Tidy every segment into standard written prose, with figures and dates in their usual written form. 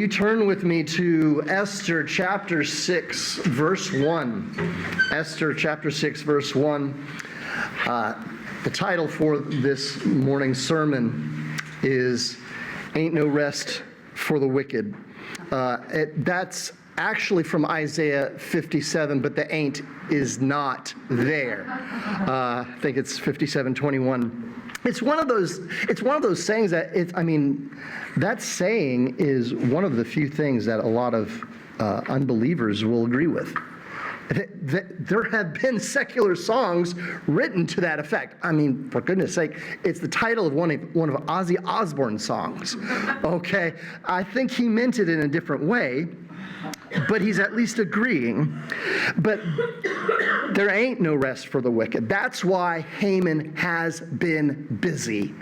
you turn with me to Esther chapter 6, verse 1? Esther chapter 6, verse 1. The title for this morning's sermon is Ain't No Rest for the Wicked. That's actually from Isaiah 57, but the ain't is not there. I think it's 57:21. It's one of those sayings that that saying is one of the few things that a lot of unbelievers will agree with. There have been secular songs written to that effect. I mean, for goodness sake, it's the title of one of Ozzy Osbourne's songs. Okay, I think he meant it in a different way, but he's at least agreeing. But there ain't no rest for the wicked. That's why Haman has been busy.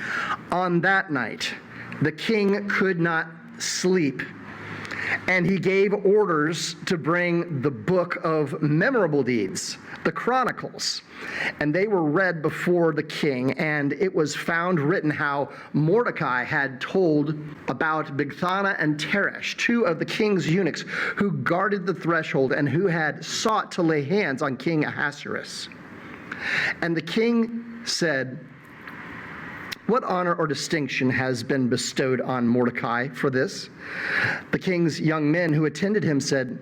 On that night, the king could not sleep, and he gave orders to bring the book of memorable deeds, the Chronicles, and they were read before the king, and it was found written how Mordecai had told about Bigthana and Teresh, two of the king's eunuchs who guarded the threshold and who had sought to lay hands on King Ahasuerus. And the king said, "What honor or distinction has been bestowed on Mordecai for this?" The king's young men who attended him said,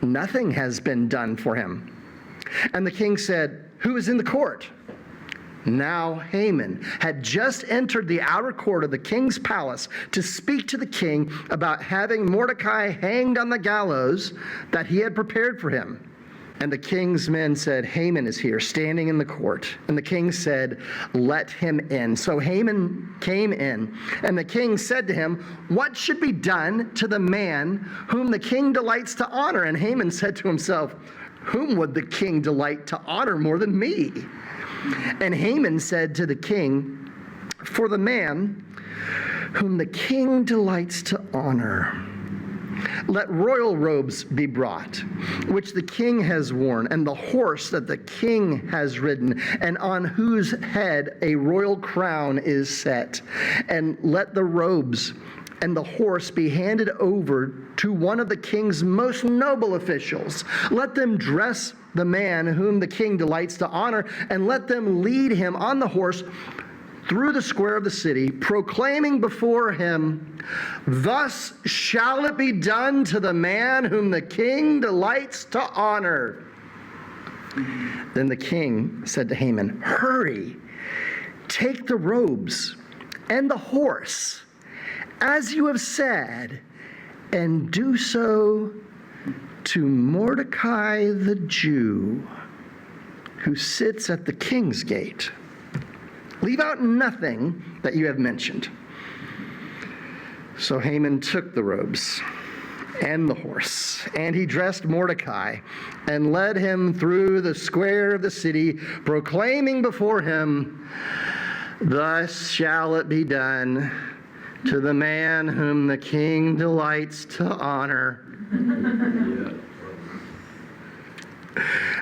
"Nothing has been done for him." And the king said, "Who is in the court?" Now Haman had just entered the outer court of the king's palace to speak to the king about having Mordecai hanged on the gallows that he had prepared for him. And the king's men said, "Haman is here, standing in the court." And the king said, "Let him in." So Haman came in, and the king said to him, "What should be done to the man whom the king delights to honor?" And Haman said to himself, "Whom would the king delight to honor more than me?" And Haman said to the king, "For the man whom the king delights to honor, let royal robes be brought, which the king has worn, and the horse that the king has ridden, and on whose head a royal crown is set. And let the robes and the horse be handed over to one of the king's most noble officials. Let them dress the man whom the king delights to honor, and let them lead him on the horse through the square of the city, proclaiming before him, 'Thus shall it be done to the man whom the king delights to honor.'" Then the king said to Haman, "Hurry, take the robes and the horse, as you have said, and do so to Mordecai the Jew, who sits at the king's gate. Leave out nothing that you have mentioned." So Haman took the robes and the horse, and he dressed Mordecai and led him through the square of the city, proclaiming before him, "Thus shall it be done to the man whom the king delights to honor."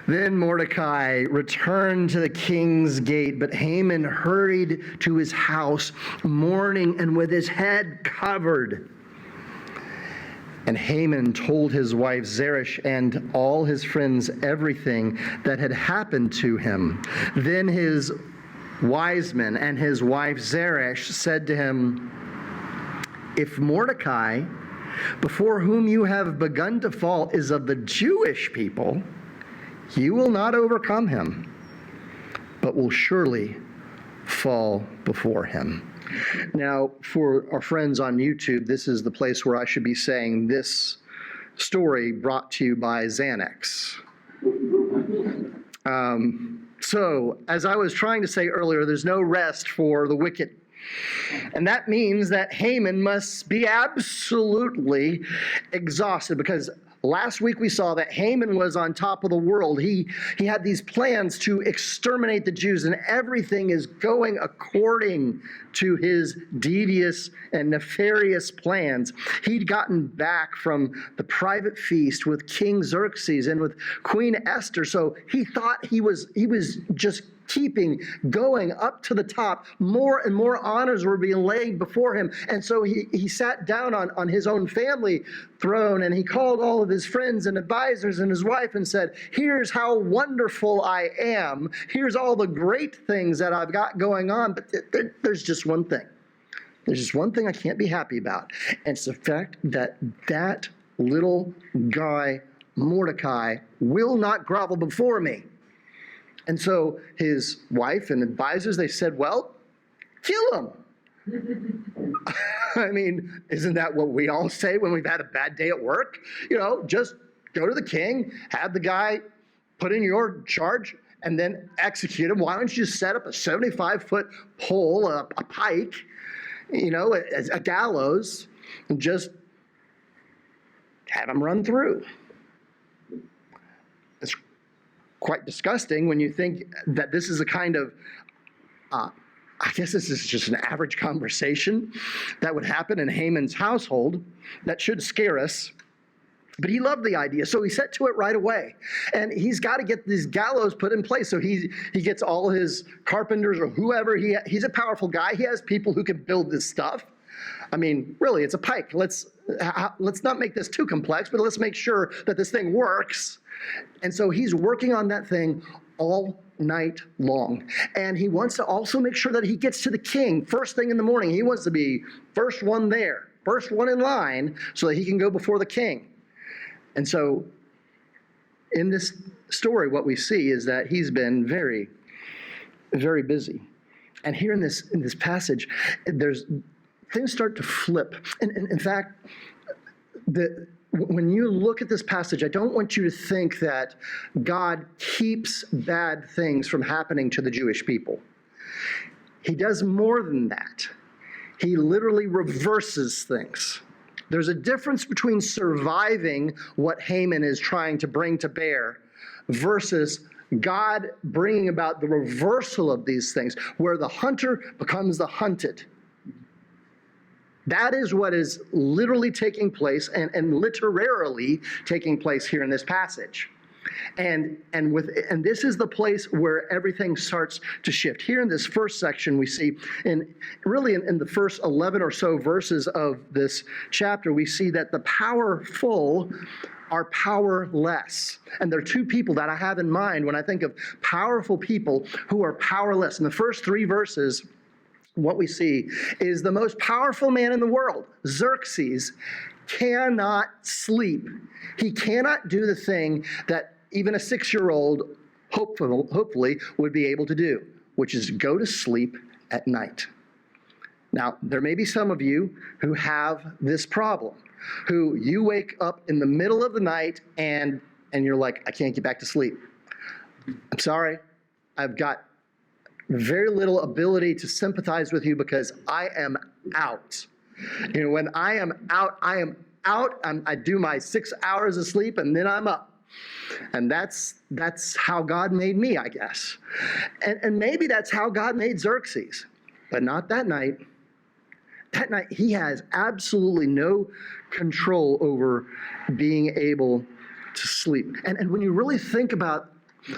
Then Mordecai returned to the king's gate, but Haman hurried to his house, mourning and with his head covered. And Haman told his wife Zeresh and all his friends everything that had happened to him. Then his wise men and his wife Zeresh said to him, "If Mordecai, before whom you have begun to fall, is of the Jewish people, you will not overcome him, but will surely fall before him." Now, for our friends on YouTube, this is the place where I should be saying this story brought to you by Xanax. So, as I was trying to say earlier, there's no rest for the wicked. And that means that Haman must be absolutely exhausted, because last week we saw that Haman was on top of the world. He had these plans to exterminate the Jews, and everything is going according to his devious and nefarious plans. He'd gotten back from the private feast with King Xerxes and with Queen Esther, so he thought he was just keeping going up to the top. More and more honors were being laid before him. And so he sat down on his own family throne, and he called all of his friends and advisors and his wife and said, here's how wonderful I am. Here's all the great things that I've got going on. But there's just one thing. There's just one thing I can't be happy about. And it's the fact that that little guy, Mordecai, will not grovel before me. And so his wife and advisors, they said, well, kill him. I mean, isn't that what we all say when we've had a bad day at work? Just go to the king, have the guy put in your charge, and then execute him. Why don't you set up a 75-foot pole, a pike, a gallows, and just have him run through? It's quite disgusting when you think that this is a kind of, I guess this is just an average conversation that would happen in Haman's household that should scare us. But he loved the idea, so he set to it right away. And he's got to get these gallows put in place. So he gets all his carpenters or whoever. He's a powerful guy. He has people who can build this stuff. I mean, really, it's a pike. Let's not make this too complex, but let's make sure that this thing works. And so he's working on that thing all night long. And he wants to also make sure that he gets to the king first thing in the morning. He wants to be first one there, first one in line, so that he can go before the king. And so in this story, what we see is that he's been very, very busy. And here in this passage, things start to flip. And in fact, when you look at this passage, I don't want you to think that God keeps bad things from happening to the Jewish people. He does more than that. He literally reverses things. There's a difference between surviving what Haman is trying to bring to bear versus God bringing about the reversal of these things, where the hunter becomes the hunted. That is what is literally taking place and literarily taking place here in this passage. And this is the place where everything starts to shift. Here in this first section, we see, in the first 11 or so verses of this chapter, we see that the powerful are powerless. And there are two people that I have in mind when I think of powerful people who are powerless. In the first three verses, what we see is the most powerful man in the world, Xerxes, cannot sleep. He cannot do the thing that even a 6-year-old hopefully would be able to do, which is go to sleep at night. Now, there may be some of you who have this problem, who you wake up in the middle of the night and you're like, I can't get back to sleep. I'm sorry, I've got very little ability to sympathize with you because I am out. When I am out, I am out. I do my 6 hours of sleep and then I'm up. And that's how God made me, I guess. And maybe that's how God made Xerxes, but not that night. That night, he has absolutely no control over being able to sleep. And when you really think about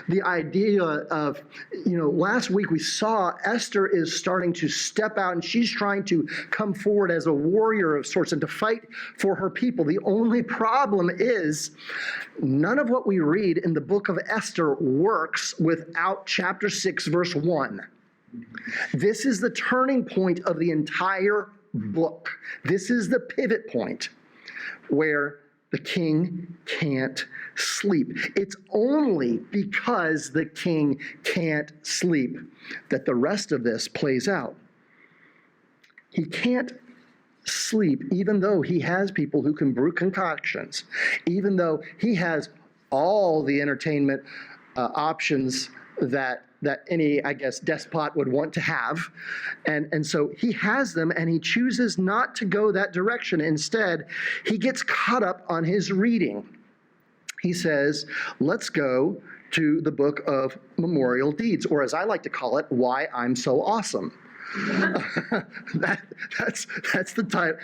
the idea of, last week we saw Esther is starting to step out and she's trying to come forward as a warrior of sorts and to fight for her people. The only problem is none of what we read in the book of Esther works without chapter 6, verse 1. This is the turning point of the entire book. This is the pivot point where the king can't sleep. It's only because the king can't sleep that the rest of this plays out. He can't sleep even though he has people who can brew concoctions, even though he has all the entertainment options that any, I guess, despot would want to have. And so he has them and he chooses not to go that direction. Instead, he gets caught up on his reading. He says, let's go to the book of memorial deeds, or as I like to call it, Why I'm So Awesome. That's the title.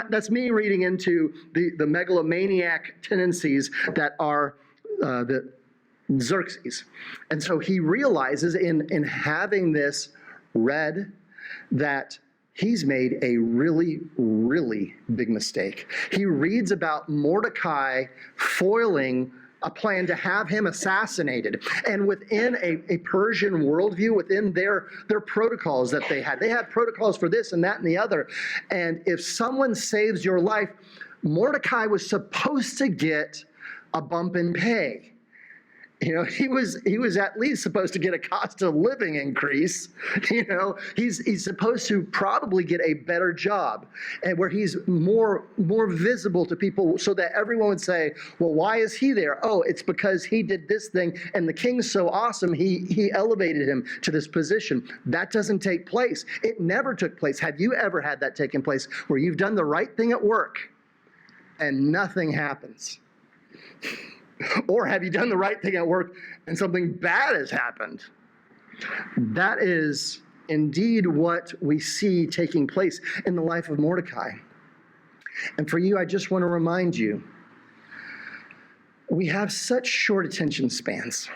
That's me reading into the megalomaniac tendencies that are Xerxes. And so he realizes in having this read that he's made a really, really big mistake. He reads about Mordecai foiling a plan to have him assassinated. And within a Persian worldview, within their protocols that they had protocols for this and that and the other. And if someone saves your life, Mordecai was supposed to get a bump in pay. You know, he was at least supposed to get a cost of living increase. You know, he's supposed to probably get a better job, and where he's more visible to people, so that everyone would say, well, why is he there? Oh, it's because he did this thing, and the king's so awesome, he elevated him to this position. That doesn't take place. It never took place. Have you ever had that taken place where you've done the right thing at work and nothing happens? Or have you done the right thing at work and something bad has happened? That is indeed what we see taking place in the life of Mordecai. And for you, I just want to remind you, we have such short attention spans.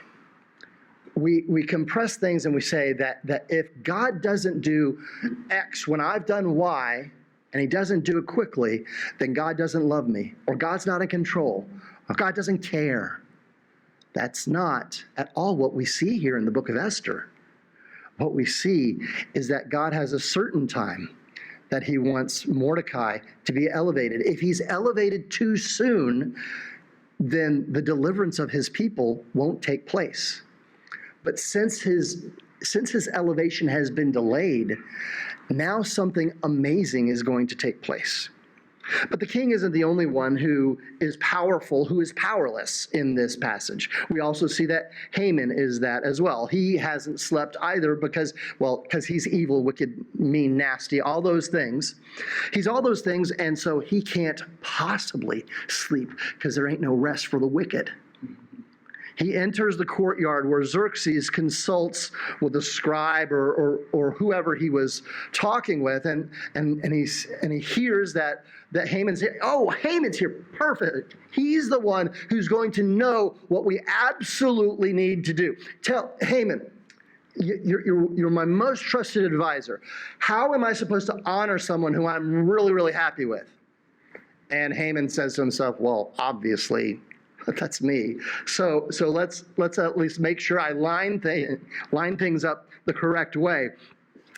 We compress things and we say that if God doesn't do X when I've done Y, and he doesn't do it quickly, then God doesn't love me, or God's not in control, or God doesn't care. That's not at all what we see here in the book of Esther. What we see is that God has a certain time that he wants Mordecai to be elevated. If he's elevated too soon, then the deliverance of his people won't take place. But since his elevation has been delayed, now something amazing is going to take place. But the king isn't the only one who is powerful, who is powerless in this passage. We also see that Haman is that as well. He hasn't slept either because he's evil, wicked, mean, nasty, all those things. He's all those things, and so he can't possibly sleep because there ain't no rest for the wicked. He enters the courtyard where Xerxes consults with the scribe or whoever he was talking with, and he hears that Haman's here. Oh, Haman's here. Perfect. He's the one who's going to know what we absolutely need to do. Tell Haman, you're my most trusted advisor. How am I supposed to honor someone who I'm really, really happy with? And Haman says to himself, well, obviously, that's me. So let's at least make sure I line things up the correct way.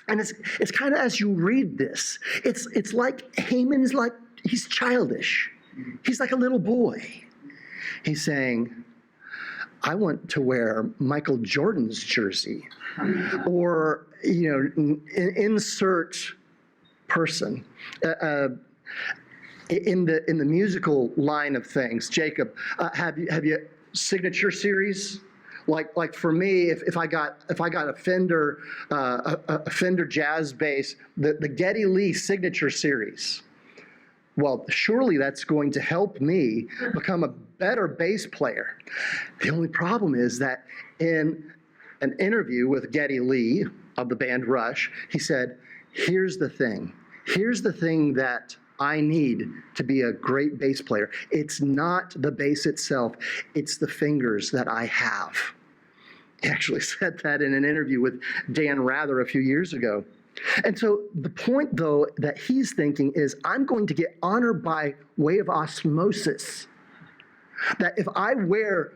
And it's kind of, as you read this, it's like Haman's like, he's childish. He's like a little boy. He's saying, I want to wear Michael Jordan's jersey, or insert person. In the musical line of things, Jacob, have you signature series? Like for me, if I got a Fender jazz bass, the Geddy Lee signature series. Well, surely that's going to help me become a better bass player. The only problem is that in an interview with Geddy Lee of the band Rush, he said, here's the thing that I need to be a great bass player. It's not the bass itself, it's the fingers that I have. He actually said that in an interview with Dan Rather a few years ago. And so the point, though, that he's thinking is, I'm going to get honor by way of osmosis. That if I wear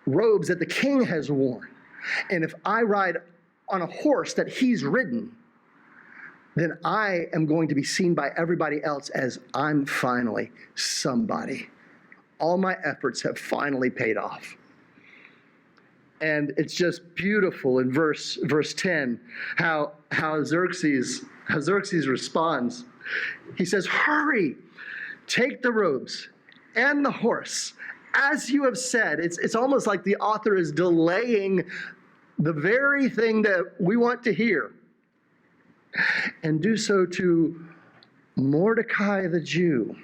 robes that the king has worn, and if I ride on a horse that he's ridden, then I am going to be seen by everybody else as I'm finally somebody. All my efforts have finally paid off. And it's just beautiful in verse 10 how Xerxes responds. He says, hurry, take the robes and the horse, as you have said. It's almost like the author is delaying the very thing that we want to hear. And do so to Mordecai the Jew.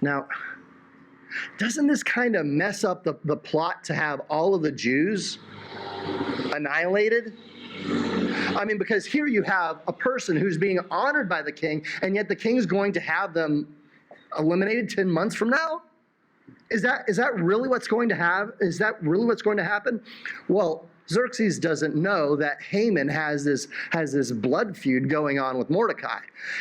Now, doesn't this kind of mess up the plot to have all of the Jews annihilated? I mean, because here you have a person who's being honored by the king, and yet the king is going to have them eliminated 10 months from now? Is that really what's going to have? Is that really what's going to happen? Well, Xerxes doesn't know that Haman has this blood feud going on with Mordecai.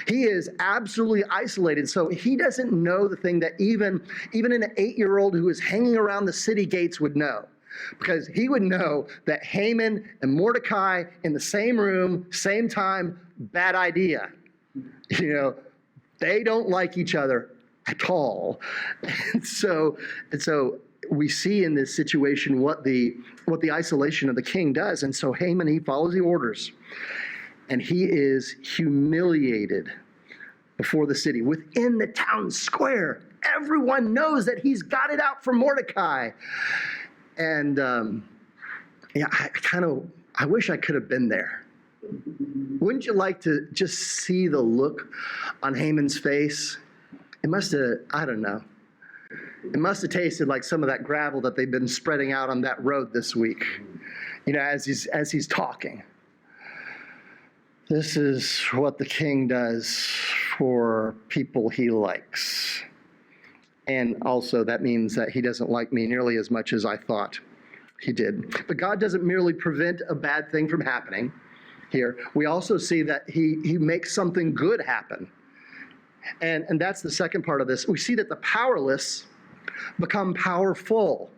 He is absolutely isolated, so he doesn't know the thing that even an 8-year-old who is hanging around the city gates would know. Because he would know that Haman and Mordecai in the same room, same time, bad idea. They don't like each other at all. And so we see in this situation what the isolation of the king does. And so Haman, he follows the orders, and he is humiliated before the city, within the town square. Everyone knows that he's got it out for Mordecai. And I wish I could have been there. Wouldn't you like to just see the look on Haman's face? It must have, I don't know. It must have tasted like some of that gravel that they've been spreading out on that road this week, as he's talking. This is what the king does for people he likes. And also that means that he doesn't like me nearly as much as I thought he did. But God doesn't merely prevent a bad thing from happening here. We also see that he makes something good happen. And that's the second part of this. We see that the powerless become powerful.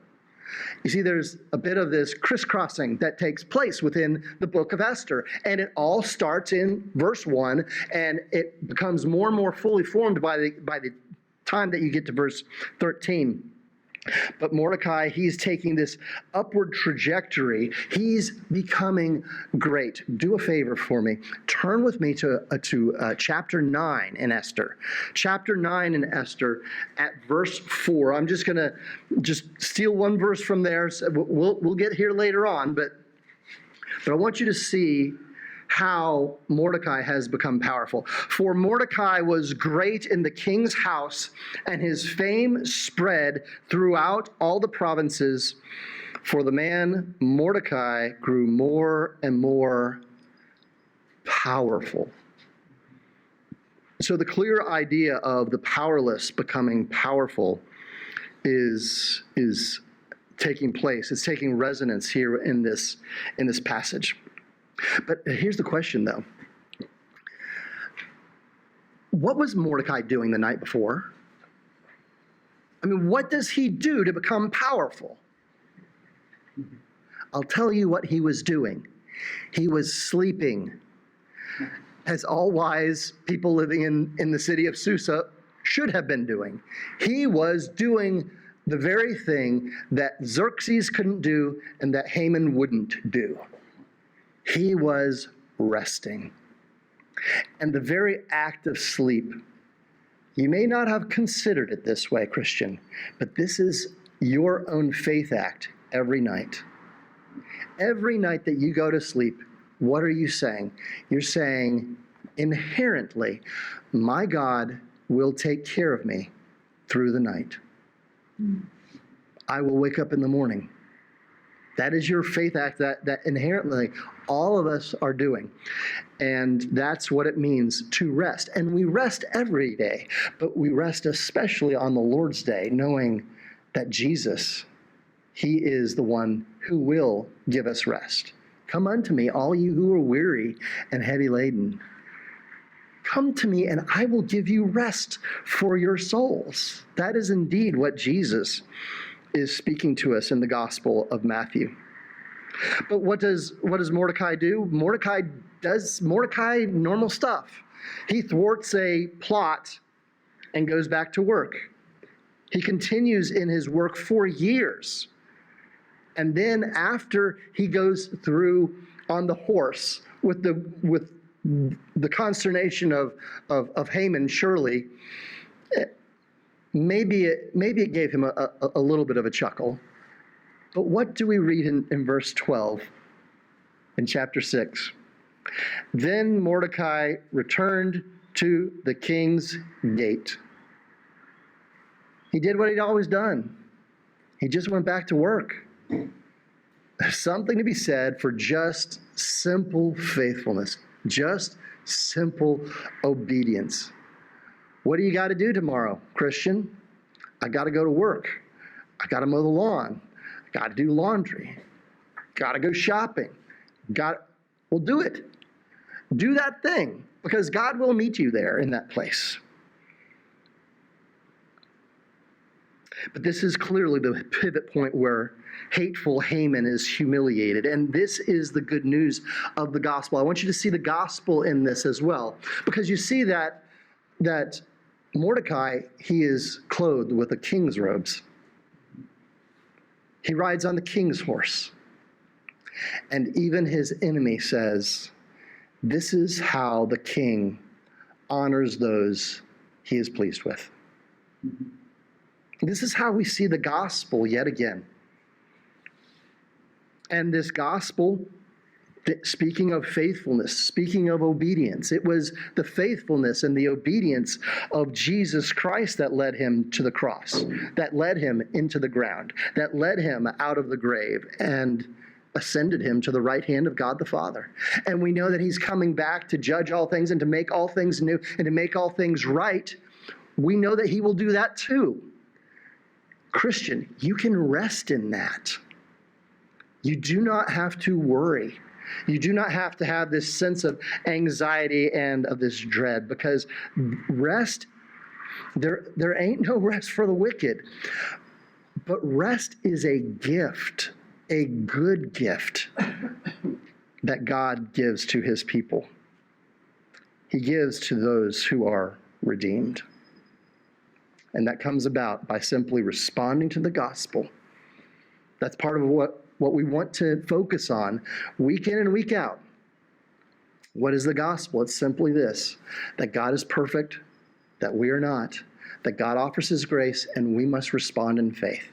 You see, there's a bit of this crisscrossing that takes place within the book of Esther. And it all starts in verse 1, and it becomes more and more fully formed by the time that you get to verse 13. But Mordecai, he's taking this upward trajectory. He's becoming great. Do a favor for me. Turn with me to chapter 9 in Esther. Chapter 9 in Esther at verse 4. I'm just going to steal one verse from there. So we'll get here later on, but I want you to see how Mordecai has become powerful. For Mordecai was great in the king's house, and his fame spread throughout all the provinces. For the man Mordecai grew more and more powerful. So the clear idea of the powerless becoming powerful is taking place. It's taking resonance here in this passage. But here's the question, though. What was Mordecai doing the night before? I mean, what does he do to become powerful? I'll tell you what he was doing. He was sleeping, as all wise people living in the city of Susa should have been doing. He was doing the very thing that Xerxes couldn't do and that Haman wouldn't do. He was resting. And the very act of sleep, you may not have considered it this way, Christian, but this is your own faith act every night. Every night that you go to sleep, what are you saying? You're saying, inherently, my God will take care of me through the night. I will wake up in the morning. That is your faith act that inherently all of us are doing. And that's what it means to rest. And we rest every day, but we rest especially on the Lord's Day, knowing that Jesus, he is the one who will give us rest. Come unto me, all you who are weary and heavy laden. Come to me and I will give you rest for your souls. That is indeed what Jesus is speaking to us in the Gospel of Matthew. But what does Mordecai do? Mordecai does normal stuff. He thwarts a plot and goes back to work. He continues in his work for years. And then after he goes through on the horse with the consternation of Haman, surely, maybe it gave him a little bit of a chuckle. But what do we read in verse 12 in chapter 6? Then Mordecai returned to the king's gate. He did what he'd always done. He just went back to work. There's something to be said for just simple faithfulness, just simple obedience. What do you got to do tomorrow, Christian? I got to go to work. I got to mow the lawn. I got to do laundry. Got to go shopping. Well, do it. Do that thing, because God will meet you there in that place. But this is clearly the pivot point where hateful Haman is humiliated. And this is the good news of the gospel. I want you to see the gospel in this as well, because you see that Mordecai, he is clothed with the king's robes. He rides on the king's horse. And even his enemy says, this is how the king honors those he is pleased with. This is how we see the gospel yet again. And this gospel, speaking of faithfulness, speaking of obedience, it was the faithfulness and the obedience of Jesus Christ that led him to the cross, that led him into the ground, that led him out of the grave and ascended him to the right hand of God the Father. And we know that he's coming back to judge all things and to make all things new and to make all things right. We know that he will do that too. Christian, you can rest in that. You do not have to worry. You do not have to have this sense of anxiety and of this dread, because rest, there ain't no rest for the wicked. But rest is a gift, a good gift that God gives to his people. He gives to those who are redeemed. And that comes about by simply responding to the gospel. That's part of what we want to focus on week in and week out. What is the gospel? It's simply this, that God is perfect, that we are not, that God offers his grace, and we must respond in faith.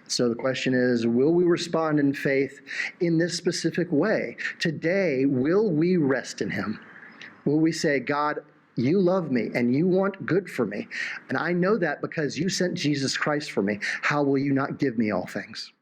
So the question is, will we respond in faith in this specific way? Today, will we rest in him? Will we say, God, you love me and you want good for me, and I know that because you sent Jesus Christ for me. How will you not give me all things?